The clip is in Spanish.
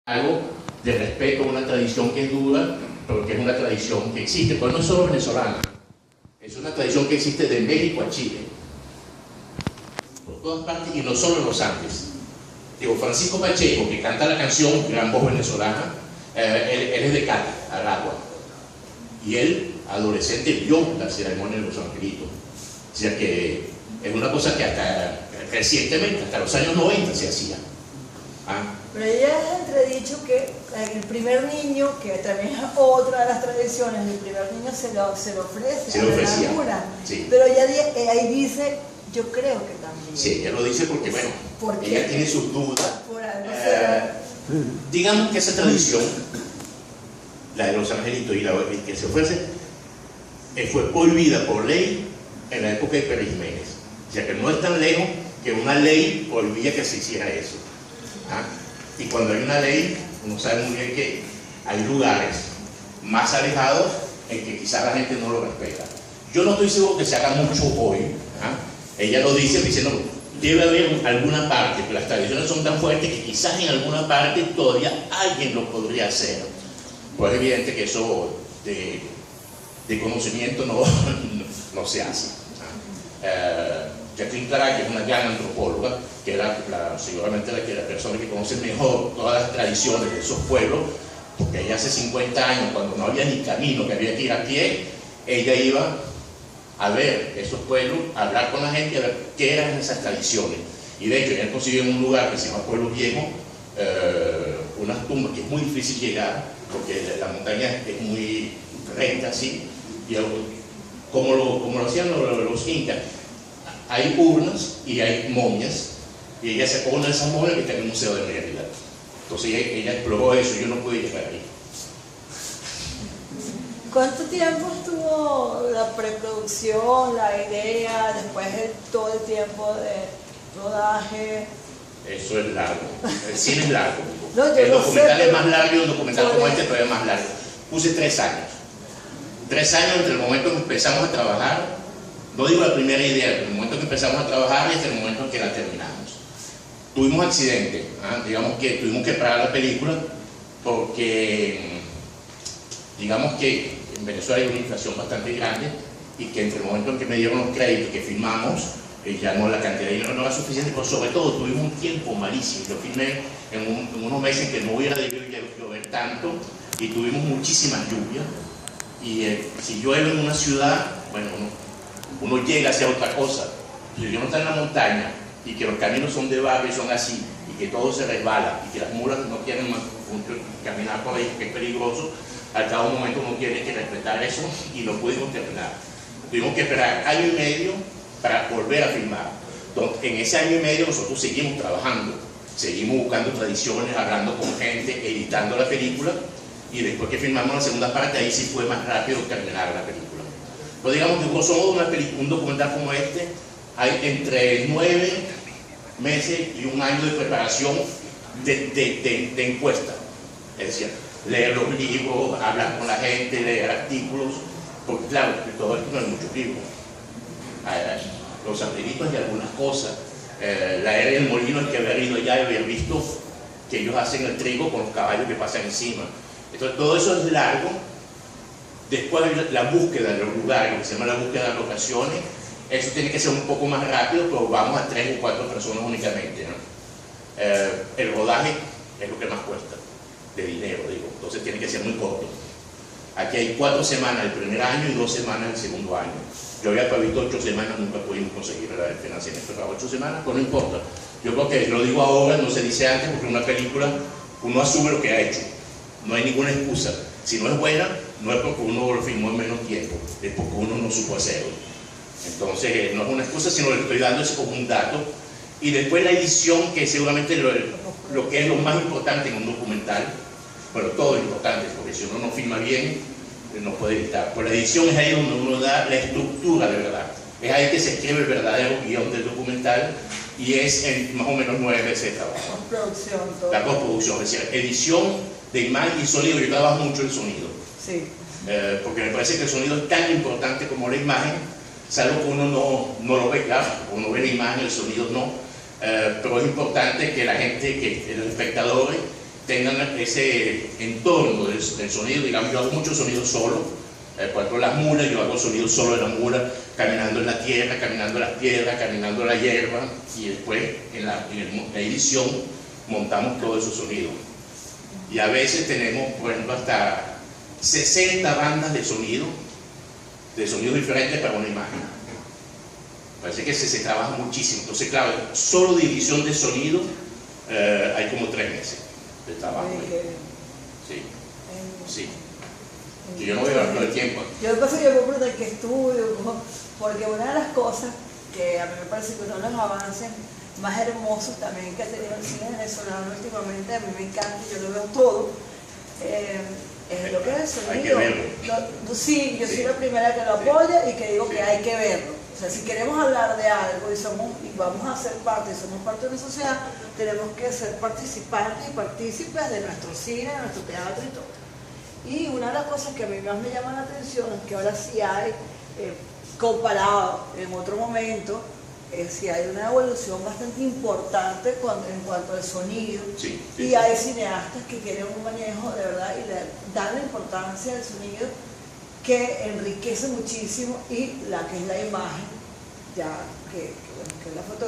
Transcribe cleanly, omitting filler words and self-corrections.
algo de respeto a una tradición que es dura, pero que es una tradición que existe, pues no es solo venezolana, es una tradición que existe de México a Chile, por todas partes, y no solo en los Andes. Digo, Francisco Pacheco, que canta la canción, gran voz venezolana, él es de Cali, Aragua, y él, adolescente, vio la ceremonia de los angelitos. O sea que es una cosa que hasta recientemente, hasta los años 90 se hacía. Pero ella ha entredicho que el primer niño, que también es otra de las tradiciones, el primer niño se lo ofrece, se lo ofrecía. Sí. Pero ella ahí dice, yo creo que también. Sí, ella lo dice porque, bueno, ella tiene sus dudas. Por algo digamos que esa tradición, la de los angelitos y la que se ofrece, fue prohibida por ley en la época de Pérez Jiménez. O sea que no es tan lejos que una ley prohibía que se hiciera eso. Y cuando hay una ley, uno sabe muy bien que hay lugares más alejados en que quizás la gente no lo respeta. Yo no estoy seguro que se haga mucho hoy. Ella lo dice diciendo, debe haber alguna parte, que las tradiciones son tan fuertes que quizás en alguna parte todavía alguien lo podría hacer. Pues es evidente que eso de conocimiento no se hace. Jacqueline Clara, que es una gran antropóloga, que era seguramente la persona que conoce mejor todas las tradiciones de esos pueblos, porque ella hace 50 años, cuando no había ni camino, que había que ir a pie, ella iba a ver esos pueblos, a hablar con la gente, a ver qué eran esas tradiciones. Y de hecho, ella consiguió en un lugar que se llama Pueblo Viejo, unas tumbas que es muy difícil llegar, porque la montaña es muy recta así, y como lo hacían los incas, hay urnas y hay momias, y ella sacó una de esas momias que está en el Museo de Mérida. Entonces ella exploró eso y yo no pude llegar ahí. ¿Cuánto tiempo estuvo la preproducción, la idea, después todo el tiempo de rodaje? Eso es largo, el cine es largo. No, el documental es más largo y un documental como este todavía es más largo. Puse 3 años. 3 años entre el momento que empezamos a trabajar, no digo la primera idea, pero el momento que empezamos a trabajar y hasta el momento en que la terminamos. Tuvimos accidentes, digamos que tuvimos que parar la película porque, digamos que en Venezuela hay una inflación bastante grande y que entre el momento en que me dieron los créditos que filmamos, ya no la cantidad de dinero no era suficiente, pero sobre todo tuvimos un tiempo malísimo. Yo filmé en unos meses en que no hubiera debido llover tanto y tuvimos muchísimas lluvias. Y si llueve en una ciudad, bueno, uno llega hacia otra cosa. Si yo no está en la montaña y que los caminos son de barro y son así, y que todo se resbala, y que las mulas no quieren caminar por ahí, que es peligroso, al cabo de un momento uno tiene que respetar eso y no pudimos terminar. Tuvimos que esperar 1 año y medio para volver a filmar. Entonces, en ese 1 año y medio nosotros seguimos trabajando, seguimos buscando tradiciones, hablando con gente, editando la película, y después que filmamos la segunda parte, ahí sí fue más rápido terminar la película. Pero digamos que grosso modo un documental como este, hay entre 9 meses y 1 año de preparación de encuesta. Es decir, leer los libros, hablar con la gente, leer artículos, porque claro, que todo esto no es mucho tiempo. Los angelitos y algunas cosas. La era del molino, el que había ido allá y había visto que ellos hacen el trigo con los caballos que pasan encima. Entonces todo eso es largo. Después la búsqueda de los lugares, lo que se llama la búsqueda de locaciones, eso tiene que ser un poco más rápido, pero vamos a 3 o 4 personas únicamente, ¿no? El rodaje es lo que más cuesta, de dinero, digo, entonces tiene que ser muy corto. Aquí hay 4 semanas el primer año y 2 semanas el segundo año. Yo había previsto 8 semanas, nunca pudimos conseguir el financiamiento para 8 semanas, pero no importa. Yo creo que lo digo ahora, no se dice antes, porque una película uno asume lo que ha hecho, no hay ninguna excusa. Si no es buena, no es porque uno lo filmó en menos tiempo, es porque uno no supo hacerlo. Entonces, no es una excusa, sino le estoy dando eso como un dato. Y después la edición, que seguramente lo que es lo más importante en un documental, bueno, todo es importante, porque si uno no filma bien, no puede editar. Pues la edición es ahí donde uno da la estructura de verdad. Es ahí que se escribe el verdadero guión del documental y es en más o menos 9 meses de trabajo. Postproducción, todo. La postproducción, es decir, edición de imagen y sonido. Yo trabajo mucho el sonido. Sí. Porque me parece que el sonido es tan importante como la imagen, salvo que uno no lo ve, claro, uno ve la imagen, el sonido no, pero es importante que la gente, que los espectadores tengan ese entorno del sonido. Digamos, yo hago mucho sonido solo. Por ejemplo, las mulas, yo hago sonido solo de la mula, caminando en la tierra, caminando las piedras, caminando la hierba, y después en la edición montamos todos esos sonidos. Y a veces tenemos, por ejemplo, hasta 60 bandas de sonidos diferentes para una imagen. Parece que se trabaja muchísimo. Entonces, claro, solo división de sonido hay como 3 meses de trabajo. Sí, sí. Y yo no voy a ver todo el tiempo. Yo me pasa que yo compro que estudio, porque una de las cosas que a mí me parece que uno de los avances más hermosos también que ha tenido el cine venezolano últimamente, a mí me encanta, yo lo veo todo, es lo que es el sonido. Hay que verlo. Sí, yo soy la primera que lo apoya y que digo que hay que verlo. O sea, si queremos hablar de algo y vamos a ser parte, somos parte de una sociedad, tenemos que ser participantes y partícipes de nuestro cine, de nuestro teatro y todo. Y una de las cosas que a mí más me llama la atención es que ahora sí hay, comparado en otro momento, sí hay una evolución bastante importante en cuanto al sonido. Y hay cineastas que quieren un manejo de verdad y le dan la importancia al sonido que enriquece muchísimo, y la que es la imagen, ya que es la fotografía.